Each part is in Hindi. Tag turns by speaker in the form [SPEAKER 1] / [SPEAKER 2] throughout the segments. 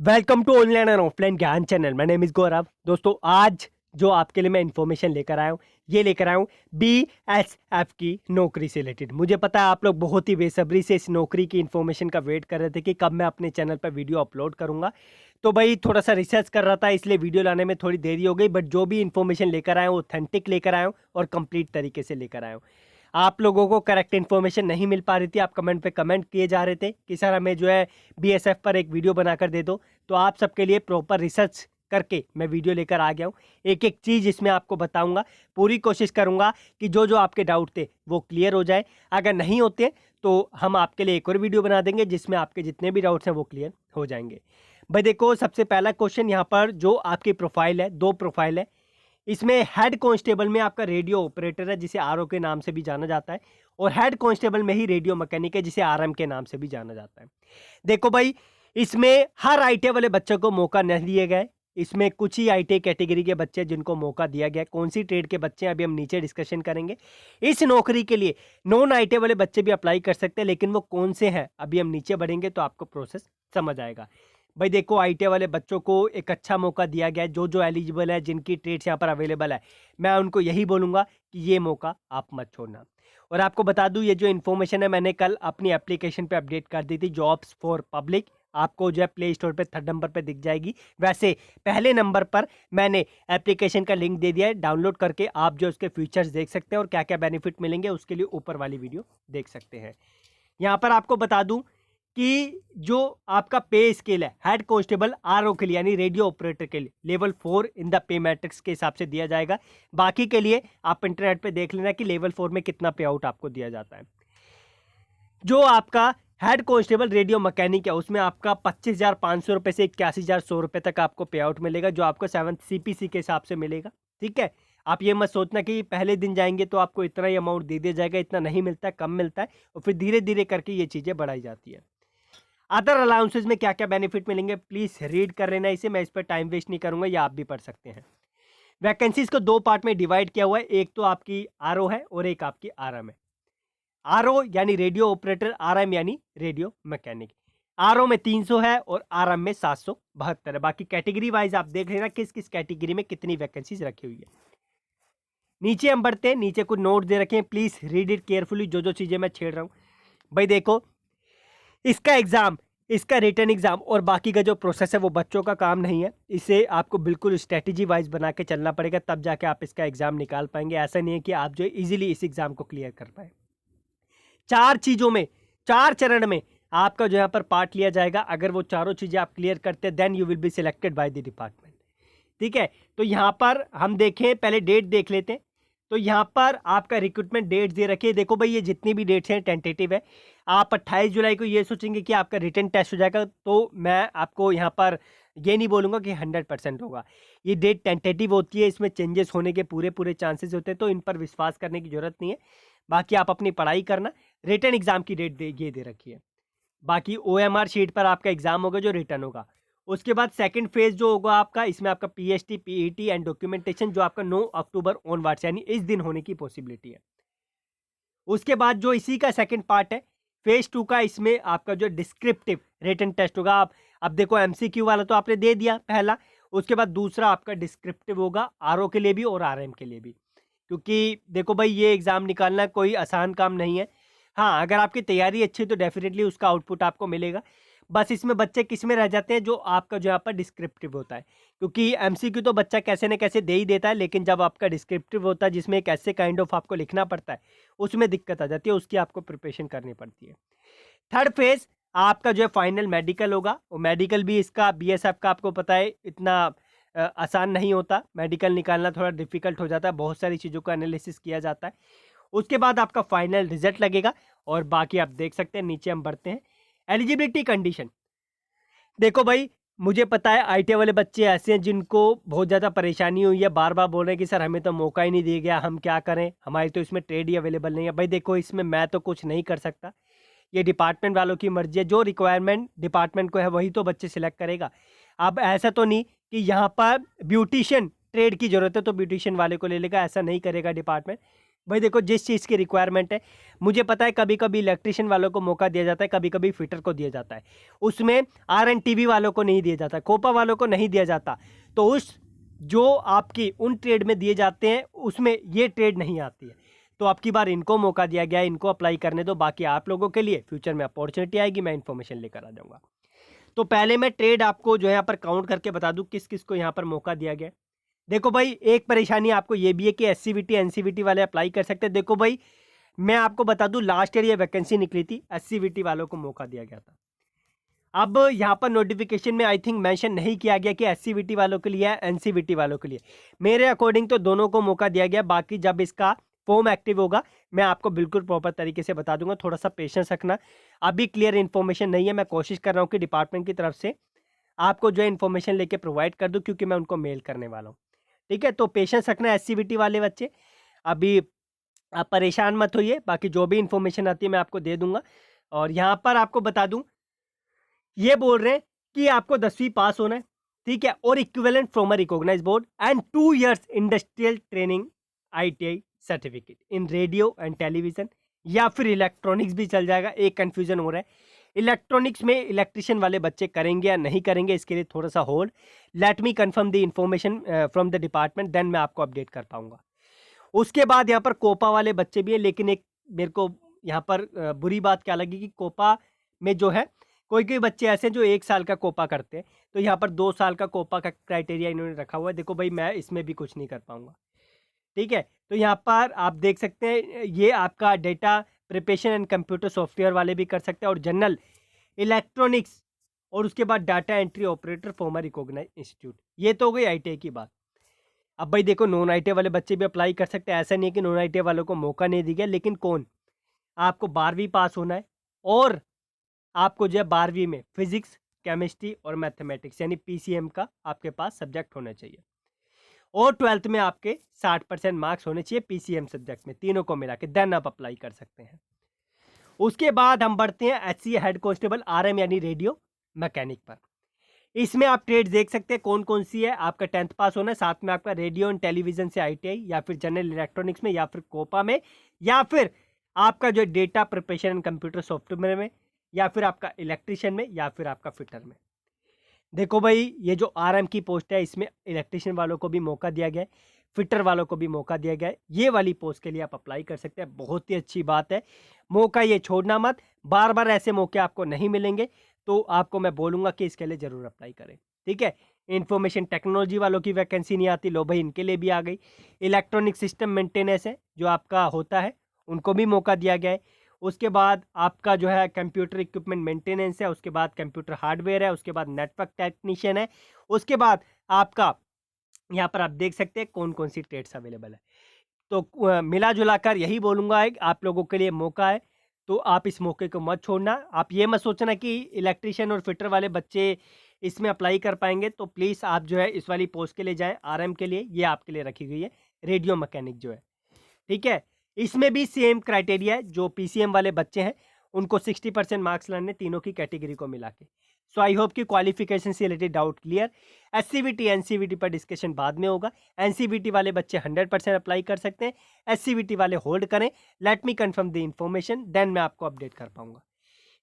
[SPEAKER 1] Welcome to online and offline Gyan channel. My name is Gaurav. दोस्तों, आज जो आपके लिए मैं इन्फॉर्मेशन लेकर आया हूँ, ये लेकर आया हूँ बीएसएफ की नौकरी से रिलेटेड। मुझे पता है आप लोग बहुत ही बेसब्री से इस नौकरी की इन्फॉर्मेशन का वेट कर रहे थे कि कब मैं अपने चैनल पर वीडियो अपलोड करूँगा। तो भाई थोड़ा सा रिसर्च कर रहा था, इसलिए वीडियो लाने में थोड़ी देरी हो गई, बट जो भी इन्फॉर्मेशन लेकर आया हूँ ऑथेंटिक लेकर आया हूँ और कंप्लीट तरीके से लेकर आया हूँ। आप लोगों को करेक्ट इन्फॉर्मेशन नहीं मिल पा रही थी, आप कमेंट पे कमेंट किए जा रहे थे कि सर हमें जो है बीएसएफ पर एक वीडियो बनाकर दे दो। तो आप सबके लिए प्रॉपर रिसर्च करके मैं वीडियो लेकर आ गया हूँ। एक एक चीज़ इसमें आपको बताऊंगा। पूरी कोशिश करूंगा कि जो जो आपके डाउट थे वो क्लियर हो जाए। अगर नहीं होते तो हम आपके लिए एक और वीडियो बना देंगे जिसमें आपके जितने भी डाउट्स हैं वो क्लियर हो जाएंगे। भाई देखो, सबसे पहला क्वेश्चन यहाँ पर जो आपकी प्रोफाइल है, दो प्रोफाइल है। इसमें हेड कांस्टेबल में आपका रेडियो ऑपरेटर है जिसे आरओ के नाम से भी जाना जाता है, और हेड कांस्टेबल में ही रेडियो मैकेनिक है जिसे आरएम के नाम से भी जाना जाता है। देखो भाई, इसमें हर आईटी वाले बच्चों को मौका नहीं दिए गए। इसमें कुछ ही आईटी कैटेगरी के बच्चे जिनको मौका दिया गया। कौन सी ट्रेड के बच्चे हैं अभी हम नीचे डिस्कशन करेंगे। इस नौकरी के लिए नॉन आईटी वाले बच्चे भी अप्लाई कर सकते हैं, लेकिन वो कौन से हैं अभी हम नीचे बढ़ेंगे तो आपको प्रोसेस समझ आएगा। भाई देखो, आईटी वाले बच्चों को एक अच्छा मौका दिया गया है। जो जो एलिजिबल है, जिनकी ट्रेड्स यहाँ पर अवेलेबल है, मैं उनको यही बोलूँगा कि ये मौका आप मत छोड़ना। और आपको बता दूं, ये जो इन्फॉर्मेशन है मैंने कल अपनी एप्लीकेशन पे अपडेट कर दी थी, जॉब्स फॉर पब्लिक। आपको जो है प्ले स्टोर पे 3rd नंबर पे दिख जाएगी। वैसे पहले नंबर पर मैंने एप्लीकेशन का लिंक दे दिया है, डाउनलोड करके आप जो उसके फीचर्स देख सकते हैं और क्या क्या बेनिफिट मिलेंगे उसके लिए ऊपर वाली वीडियो देख सकते हैं। यहाँ पर आपको बता दूं कि जो आपका पे स्केल है हेड कांस्टेबल आरओ के लिए यानी रेडियो ऑपरेटर के लिए level 4 in the pay matrix के हिसाब से दिया जाएगा। बाकी के लिए आप इंटरनेट पे देख लेना कि लेवल 4 में कितना पे आउट आपको दिया जाता है। जो आपका हेड कांस्टेबल रेडियो मैकेनिक है उसमें आपका 25,500 रुपये से 81,100 रुपये तक आपको पे आउट मिलेगा, जो आपको 7th सीपीसी के हिसाब से मिलेगा। ठीक है, आप ये मत सोचना कि पहले दिन जाएंगे तो आपको इतना ही अमाउंट दे दिया जाएगा। इतना नहीं मिलता है, कम मिलता है, और फिर धीरे धीरे करके ये चीज़ें बढ़ाई जाती है। अदर अलाउंसेस में क्या क्या बेनिफिट मिलेंगे प्लीज़ रीड कर लेना इसे, मैं इस पर टाइम वेस्ट नहीं करूंगा, या आप भी पढ़ सकते हैं। वैकेंसीज को दो पार्ट में डिवाइड किया हुआ है, एक तो आपकी आरओ है और एक आपकी आरएम है। आरओ यानी रेडियो ऑपरेटर, आरएम यानी रेडियो मैकेनिक। आरओ में 300 है और आरएम में 772 है। बाकी कैटेगरी वाइज आप देख लेना किस किस कैटेगरी में कितनी वैकेंसीज रखी हुई है। नीचे हम बढ़ते हैं, नीचे कुछ नोट दे रखे हैं, प्लीज़ रीड इट केयरफुली जो जो चीज़ें मैं छेड़ रहा हूँ। भाई देखो, इसका एग्ज़ाम, इसका रिटन एग्ज़ाम और बाकी का जो प्रोसेस है वो बच्चों का काम नहीं है। इसे आपको बिल्कुल स्ट्रेटजी वाइज बना के चलना पड़ेगा, तब जाके आप इसका एग्ज़ाम निकाल पाएंगे। ऐसा नहीं है कि आप जो इजीली इस एग्ज़ाम को क्लियर कर पाए। 4 चीज़ों में, 4 चरण में आपका जो यहाँ पर पार्ट लिया जाएगा। अगर वो चारों चीज़ें आप क्लियर करते हैं then you will be selected by the department. ठीक है, तो यहाँ पर हम देखें, पहले डेट देख लेते हैं। तो यहाँ पर आपका रिक्रूटमेंट डेट दे रखी है। देखो भाई, ये जितनी भी डेट्स हैं टेंटेटिव है। आप 28 जुलाई को ये सोचेंगे कि आपका रिटन टेस्ट हो जाएगा, तो मैं आपको यहाँ पर ये नहीं बोलूँगा कि 100% होगा। ये डेट टेंटेटिव होती है, इसमें चेंजेस होने के पूरे पूरे चांसेस होते हैं, तो इन पर विश्वास करने की ज़रूरत नहीं है। बाकी आप अपनी पढ़ाई करना। रिटन एग्ज़ाम की डेट ये दे रखी है। बाकी ओएमआर शीट पर आपका एग्ज़ाम होगा जो रिटर्न होगा। उसके बाद सेकंड फेज़ जो होगा आपका, इसमें आपका पीएचटी, पीईटी एंड डॉक्यूमेंटेशन जो आपका 9 अक्टूबर ऑनवर्ड्स यानी इस दिन होने की पॉसिबिलिटी है। उसके बाद जो इसी का सेकंड पार्ट है फेज़ 2 का, इसमें आपका जो डिस्क्रिप्टिव रिटन टेस्ट होगा। आप अब देखो, एमसीक्यू वाला तो आपने दे दिया पहला, उसके बाद दूसरा आपका डिस्क्रिप्टिव होगा आरओ के लिए भी और आरएम के लिए भी। क्योंकि देखो भाई, ये एग्ज़ाम निकालना कोई आसान काम नहीं है। हाँ, अगर आपकी तैयारी अच्छी है तो डेफिनेटली उसका आउटपुट आपको मिलेगा। बस इसमें बच्चे किस में रह जाते हैं, जो आपका जो यहाँ पर डिस्क्रिप्टिव होता है। क्योंकि एमसीक्यू तो बच्चा कैसे न कैसे दे ही देता है, लेकिन जब आपका डिस्क्रिप्टिव होता है जिसमें एक ऐसे काइंड ऑफ आपको लिखना पड़ता है, उसमें दिक्कत आ जाती है, उसकी आपको प्रिपरेशन करनी पड़ती है। थर्ड फेज़ आपका जो है फाइनल मेडिकल होगा, और मेडिकल भी इसका बीएसएफ का आपको पता है इतना आसान नहीं होता। मेडिकल निकालना थोड़ा डिफिकल्ट हो जाता है, बहुत सारी चीज़ों का एनालिसिस किया जाता है। उसके बाद आपका फाइनल रिजल्ट लगेगा, और बाकी आप देख सकते हैं। नीचे हम बढ़ते हैं, एलिजिबिलिटी कंडीशन। देखो भाई, मुझे पता है आईटी वाले बच्चे ऐसे हैं जिनको बहुत ज़्यादा परेशानी हुई है, बार बार बोल रहे हैं कि सर हमें तो मौका ही नहीं दिया गया, हम क्या करें, हमारी तो इसमें ट्रेड ही अवेलेबल नहीं है। भाई देखो, इसमें मैं तो कुछ नहीं कर सकता, ये डिपार्टमेंट वालों की मर्जी है। जो रिक्वायरमेंट डिपार्टमेंट को है वही तो बच्चे सिलेक्ट करेगा। अब ऐसा तो नहीं कि यहाँ पर ब्यूटिशियन ट्रेड की ज़रूरत है तो ब्यूटिशियन वाले को ले लेगा, ऐसा नहीं करेगा डिपार्टमेंट। भाई देखो, जिस चीज़ की रिक्वायरमेंट है, मुझे पता है कभी कभी इलेक्ट्रिशियन वालों को मौका दिया जाता है, कभी कभी फिटर को दिया जाता है, उसमें RNTV वालों को नहीं दिया जाता, कोपा वालों को नहीं दिया जाता। तो उस जो आपकी उन ट्रेड में दिए जाते हैं उसमें ये ट्रेड नहीं आती है। तो अब की बार इनको मौका दिया गया है, इनको अप्लाई करने दो। बाकी आप लोगों के लिए फ्यूचर में अपॉर्चुनिटी आएगी, मैं इन्फॉर्मेशन लेकर आ जाऊँगा। तो पहले मैं ट्रेड आपको जो है यहाँ पर काउंट करके बता दूँ किस किस को यहाँ पर मौका दिया गया है। देखो भाई, एक परेशानी आपको ये भी है कि SCVT NCVT वाले अप्लाई कर सकते हैं। देखो भाई, मैं आपको बता दूं, लास्ट ईयर ये वैकेंसी निकली थी, SCVT वालों को मौका दिया गया था। अब यहाँ पर नोटिफिकेशन में आई थिंक मेंशन नहीं किया गया कि SCVT वालों के लिए है, NCVT वालों के लिए। मेरे अकॉर्डिंग तो दोनों को मौका दिया गया। बाकी जब इसका फॉर्म एक्टिव होगा मैं आपको बिल्कुल प्रॉपर तरीके से बता दूंगा। थोड़ा सा पेशेंस रखना, अभी क्लियर इन्फॉर्मेशन नहीं है। मैं कोशिश कर रहा हूँ कि डिपार्टमेंट की तरफ से आपको जो है इन्फॉर्मेशन लेके प्रोवाइड कर दूँ, क्योंकि मैं उनको मेल करने वाला हूँ। ठीक है, तो पेशेंस रखना SCVT वाले बच्चे। अभी आप परेशान मत होइए, बाकी जो भी इन्फॉर्मेशन आती है मैं आपको दे दूंगा। और यहाँ पर आपको बता दूं, ये बोल रहे हैं कि आपको 10वीं पास होना है, ठीक है, और equivalent from a recognise board and 2 years industrial training ITI certificate in radio and television, या फिर इलेक्ट्रॉनिक्स भी चल जाएगा। एक कन्फ्यूजन हो रहा है, इलेक्ट्रॉनिक्स में इलेक्ट्रिशियन वाले बच्चे करेंगे या नहीं करेंगे, इसके लिए थोड़ा सा hold. Let me confirm the information from the department, then मैं आपको अपडेट कर पाऊंगा। उसके बाद यहाँ पर कोपा वाले बच्चे भी हैं, लेकिन एक मेरे को यहाँ पर बुरी बात क्या लगी कि कोपा में जो है कोई कोई बच्चे ऐसे हैं जो 1 साल का कोपा करते हैं, तो यहाँ पर 2 साल का कोपा का क्राइटेरिया इन्होंने रखा हुआ है। देखो भाई, मैं इसमें भी कुछ नहीं कर पाऊंगा, ठीक है। तो यहाँ पर आप देख सकते हैं, ये आपका data preparation and computer software वाले भी कर सकते हैं, और जनरल इलेक्ट्रॉनिक्स, और उसके बाद data entry operator former recognise institute. ये तो हो गई ITI की बात। अब भाई देखो, नॉन ITI वाले बच्चे भी अप्लाई कर सकते हैं, ऐसा नहीं है कि नॉन ITI वालों को मौका नहीं दिया गया। लेकिन कौन, आपको 12वीं पास होना है, और आपको जो है 12वीं में फिजिक्स, केमिस्ट्री और मैथमेटिक्स यानी PCM का आपके पास सब्जेक्ट होना चाहिए, और 12th में आपके 60% मार्क्स होने चाहिए PCM सब्जेक्ट में। तीनों को मिला के देन आप अप्लाई कर सकते हैं। उसके बाद हम बढ़ते हैं HC हेड कांस्टेबल RM यानी रेडियो मैकेनिक पर। इसमें आप ट्रेड देख सकते हैं कौन कौन सी है। आपका 10th पास होना है, साथ में आपका रेडियो एंड टेलीविजन से ITI, या फिर जनरल इलेक्ट्रॉनिक्स में, या फिर कोपा में, या फिर आपका जो data preparation and computer software में, या फिर आपका इलेक्ट्रिशियन में, या फिर आपका फिटर में। देखो भाई, ये जो RM की पोस्ट है इसमें इलेक्ट्रिशियन वालों को भी मौका दिया गया है, फिटर वालों को भी मौका दिया गया है। ये वाली पोस्ट के लिए आप अप्लाई कर सकते हैं, बहुत ही अच्छी बात है। मौका ये छोड़ना मत, बार बार ऐसे मौके आपको नहीं मिलेंगे, तो आपको मैं बोलूँगा कि इसके लिए ज़रूर अप्लाई करें, ठीक है। इंफॉर्मेशन टेक्नोलॉजी वालों की वैकेंसी नहीं आती, लो भाई इनके लिए भी आ गई। इलेक्ट्रॉनिक सिस्टम मेंटेनेंस है जो आपका होता है, उनको भी मौका दिया गया है। उसके बाद आपका जो है कंप्यूटर इक्विपमेंट मेंटेनेंस है, उसके बाद कंप्यूटर हार्डवेयर है, उसके बाद नेटवर्क टेक्नीशियन है, उसके बाद आपका यहाँ पर आप देख सकते हैं कौन कौन सी ट्रेड्स अवेलेबल है। तो मिला जुला कर यही बोलूँगा है, आप लोगों के लिए मौका है, तो आप इस मौके को मत छोड़ना। आप ये मत सोचना कि इलेक्ट्रिशियन और फिटर वाले बच्चे इसमें अप्लाई कर पाएंगे, तो प्लीज़ आप जो है इस वाली पोस्ट के लिए जाएं। RM के लिए ये आपके लिए रखी गई है, रेडियो मैकेनिक जो है, ठीक है। इसमें भी सेम क्राइटेरिया है, जो PCM वाले बच्चे हैं उनको 60% मार्क्स लाने, तीनों की कैटेगरी को मिला के। सो आई होप कि क्वालिफिकेशन से related doubt clear. SCVT NCVT पर डिस्कशन बाद में होगा। NCVT वाले बच्चे 100% अप्लाई कर सकते हैं, SCVT वाले होल्ड करें। Let me confirm the information, then मैं आपको अपडेट कर पाऊंगा।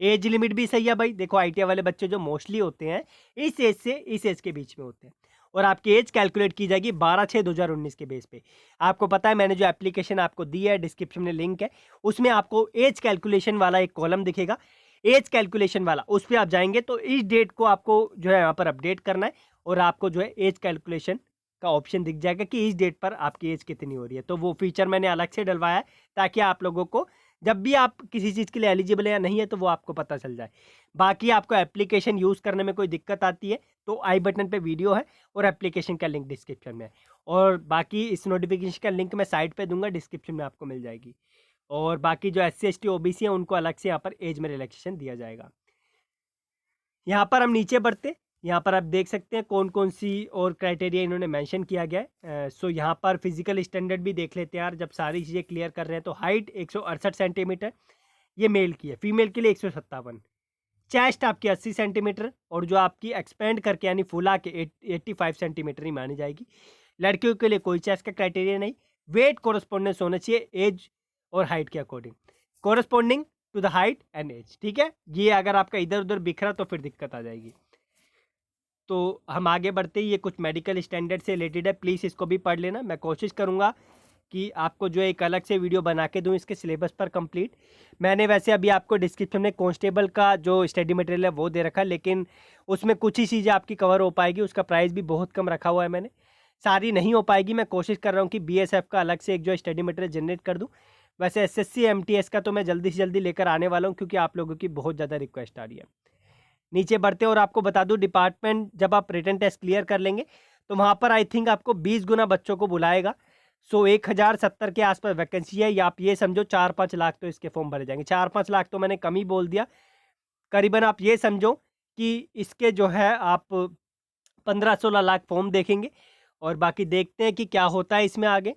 [SPEAKER 1] एज लिमिट भी सही है भाई, देखो ITI वाले बच्चे जो मोस्टली होते हैं इस एज से इस एज के बीच में होते हैं, और आपकी एज कैलकुलेट की जाएगी 12/6/2019 के बेस पे। आपको पता है, मैंने जो एप्लीकेशन आपको दी है, डिस्क्रिप्शन में लिंक है, उसमें आपको एज कैलकुलेशन वाला एक कॉलम दिखेगा, एज कैलकुलेशन वाला, उस पर आप जाएंगे तो इस डेट को आपको जो है यहाँ पर अपडेट करना है, और आपको जो है एज कैलकुलेशन का ऑप्शन दिख जाएगा कि इस डेट पर आपकी एज कितनी हो रही है। तो वो फीचर मैंने अलग से डलवाया है, ताकि आप लोगों को जब भी आप किसी चीज़ के लिए एलिजिबल है या नहीं है तो वो आपको पता चल जाए। बाकी आपको एप्लीकेशन यूज़ करने में कोई दिक्कत आती है तो आई बटन पे वीडियो है, और एप्लीकेशन का लिंक डिस्क्रिप्शन में है, और बाकी इस नोटिफिकेशन का लिंक मैं साइट पे दूंगा, डिस्क्रिप्शन में आपको मिल जाएगी। और बाकी जो SC ST OBC है उनको अलग से यहाँ पर एज में रिलैक्सेशन दिया जाएगा। यहाँ पर हम नीचे बढ़ते, यहाँ पर आप देख सकते हैं कौन कौन सी और क्राइटेरिया इन्होंने मेंशन किया गया है। सो यहाँ पर फिजिकल स्टैंडर्ड भी देख लेते हैं यार, जब सारी चीज़ें क्लियर कर रहे हैं। तो हाइट 168 सेंटीमीटर ये मेल की है, फीमेल के लिए 157, चेस्ट आपकी 80 सेंटीमीटर, और जो आपकी एक्सपेंड करके यानी फुला के 85 सेंटीमीटर ही मानी जाएगी। लड़कियों के लिए कोई चेस्ट का क्राइटेरिया नहीं, वेट कोरस्पॉन्डेंस होना चाहिए एज और हाइट के according, corresponding to the height and age, ठीक है। ये अगर आपका इधर उधर बिखरा तो फिर दिक्कत आ जाएगी। तो हम आगे बढ़ते ही, ये कुछ मेडिकल स्टैंडर्ड से रिलेटेड है, प्लीज़ इसको भी पढ़ लेना। मैं कोशिश करूँगा कि आपको जो एक अलग से वीडियो बना के दूँ इसके सिलेबस पर कंप्लीट। मैंने वैसे अभी आपको डिस्क्रिप्शन में कांस्टेबल का जो स्टडी मटेरियल है वो दे रखा है, लेकिन उसमें कुछ ही चीज़ें आपकी कवर हो पाएगी, उसका प्राइस भी बहुत कम रखा हुआ है मैंने, सारी नहीं हो पाएगी। मैं कोशिश कर रहा हूँ कि BSF का अलग से एक जो स्टडी मटेरियल जनरेट कर दूँ। वैसे SSC MTS का तो मैं जल्दी से जल्दी लेकर आने वाला हूँ, क्योंकि आप लोगों की बहुत ज़्यादा रिक्वेस्ट आ रही है। नीचे बढ़ते और आपको बता दूं, डिपार्टमेंट जब आप रिटन टेस्ट क्लियर कर लेंगे तो वहाँ पर आई थिंक आपको 20 गुना बच्चों को बुलाएगा। 1070 के आसपास वैकेंसी है, या आप ये समझो 4-5 लाख तो इसके फॉर्म भरे जाएंगे। 4-5 लाख तो मैंने कम ही बोल दिया, करीबन आप ये समझो कि इसके जो है आप 15-16 लाख फॉर्म देखेंगे, और बाकी देखते हैं कि क्या होता है इसमें आगे।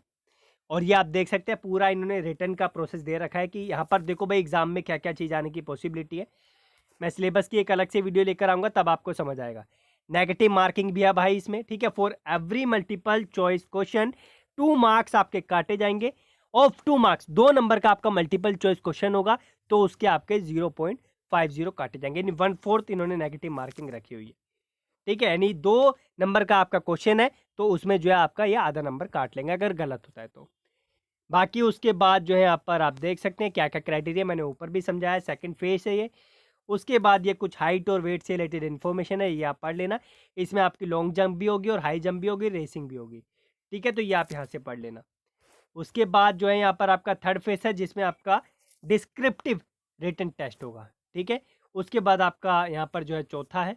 [SPEAKER 1] और ये आप देख सकते हैं पूरा इन्होंने रिटर्न का प्रोसेस दे रखा है कि यहाँ पर देखो भाई एग्जाम में क्या क्या चीज़ आने की पॉसिबिलिटी है। मैं सिलेबस की एक अलग से वीडियो लेकर आऊँगा, तब आपको समझ आएगा। नेगेटिव मार्किंग भी है भाई इसमें, ठीक है। For every multiple choice question 2 marks आपके काटे जाएंगे। ऑफ 2 मार्क्स 2 नंबर का आपका मल्टीपल चॉइस क्वेश्चन होगा तो उसके आपके 0.50 काटे जाएंगे, यानी 1/4 इन्होंने नेगेटिव मार्किंग रखी हुई है, ठीक है। यानी 2 नंबर का आपका क्वेश्चन है तो उसमें जो है आपका ये आधा नंबर काट लेंगे अगर गलत होता है तो। बाकी उसके बाद जो है यहाँ पर आप देख सकते हैं क्या क्या क्राइटेरिया मैंने ऊपर भी समझाया, सेकंड फेज है ये। उसके बाद ये कुछ हाइट और वेट से रिलेटेड इन्फॉर्मेशन है, ये आप पढ़ लेना। इसमें आपकी लॉन्ग जंप भी होगी और हाई जंप भी होगी, रेसिंग भी होगी, ठीक है। तो ये आप यहाँ से पढ़ लेना। उसके बाद जो है यहाँ पर आपका थर्ड फेज है जिसमें आपका डिस्क्रिप्टिव रिटन टेस्ट होगा, ठीक है। उसके बाद आपका यहाँ पर जो है चौथा है,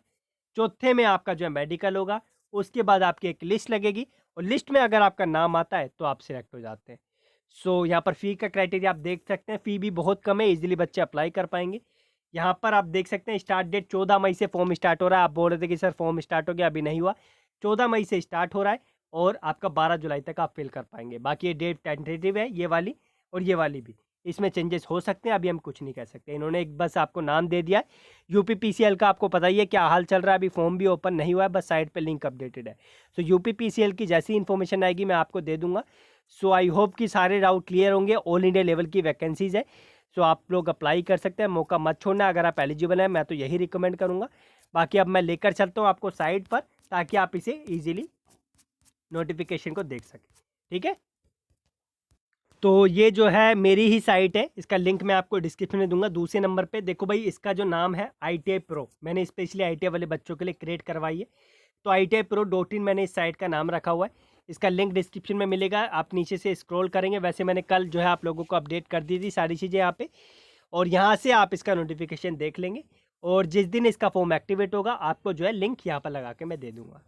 [SPEAKER 1] चौथे में आपका जो है मेडिकल होगा। उसके बाद आपकी एक लिस्ट लगेगी और लिस्ट में अगर आपका नाम आता है तो आप सिलेक्ट हो जाते हैं। सो यहाँ पर फ़ी का क्राइटेरिया आप देख सकते हैं, फ़ी भी बहुत कम है, इजीली बच्चे अप्लाई कर पाएंगे। यहाँ पर आप देख सकते हैं स्टार्ट डेट 14 मई से फॉर्म स्टार्ट हो रहा है। आप बोल रहे थे कि सर फॉर्म स्टार्ट हो गया, अभी नहीं हुआ। 14 मई से स्टार्ट हो रहा है और आपका 12 जुलाई तक आप फिल कर पाएंगे। बाकी ये डेट टेंटेटिव है, ये वाली और ये वाली भी, इसमें चेंजेस हो सकते हैं, अभी हम कुछ नहीं कह सकते। इन्होंने एक बस आपको नाम दे दिया है। UPPCL का आपको पता ही है क्या हाल चल रहा है, अभी फॉर्म भी ओपन नहीं हुआ है, बस साइड पे लिंक अपडेटेड है। सो UPPCL की जैसी इन्फॉर्मेशन आएगी मैं आपको दे दूंगा। सो आई होप कि सारे डाउट क्लियर होंगे। ऑल इंडिया लेवल की वैकेंसीज़ है, सो आप लोग अप्लाई कर सकते हैं, मौका मत छोड़ना। अगर आप एलिजिबल हैं मैं तो यही रिकमेंड करूँगा। बाकी अब मैं लेकर चलता हूँ आपको साइट पर, ताकि आप इसे ईजिली नोटिफिकेशन को देख सकें, ठीक है। तो ये जो है मेरी ही साइट है, इसका लिंक मैं आपको डिस्क्रिप्शन में दूंगा। दूसरे नंबर पे देखो भाई, इसका जो नाम है ITI Pro, मैंने स्पेशली ITI वाले बच्चों के लिए क्रिएट करवाई है। तो ITI Pro.in मैंने इस साइट का नाम रखा हुआ है, इसका लिंक डिस्क्रिप्शन में मिलेगा। आप नीचे से स्क्रॉल करेंगे, वैसे मैंने कल जो है आप लोगों को अपडेट कर दी थी सारी चीज़ें यहाँ पे, और यहाँ से आप इसका नोटिफिकेशन देख लेंगे। और जिस दिन इसका फॉर्म एक्टिवेट होगा आपको जो है लिंक यहाँ पर लगा के मैं दे दूँगा।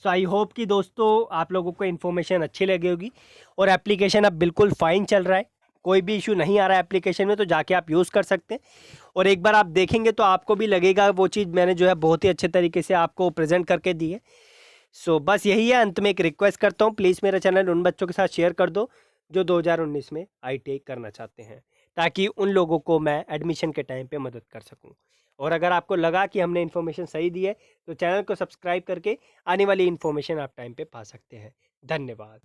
[SPEAKER 1] सो आई होप कि दोस्तों आप लोगों को इन्फॉर्मेशन अच्छी लगी होगी। और एप्लीकेशन अब बिल्कुल फ़ाइन चल रहा है, कोई भी इशू नहीं आ रहा है एप्लीकेशन में, तो जाके आप यूज़ कर सकते हैं। और एक बार आप देखेंगे तो आपको भी लगेगा वो चीज़ मैंने जो है बहुत ही अच्छे तरीके से आपको प्रेजेंट करके दी है। सो बस यही है, अंत में एक रिक्वेस्ट करता हूँ, प्लीज़ मेरा चैनल उन बच्चों के साथ शेयर कर दो जो 2019 में ITI करना चाहते हैं, ताकि उन लोगों को मैं एडमिशन के टाइम पे मदद कर सकूं। और अगर आपको लगा कि हमने इन्फॉर्मेशन सही दी है तो चैनल को सब्सक्राइब करके आने वाली इन्फॉर्मेशन आप टाइम पे पा सकते हैं। धन्यवाद।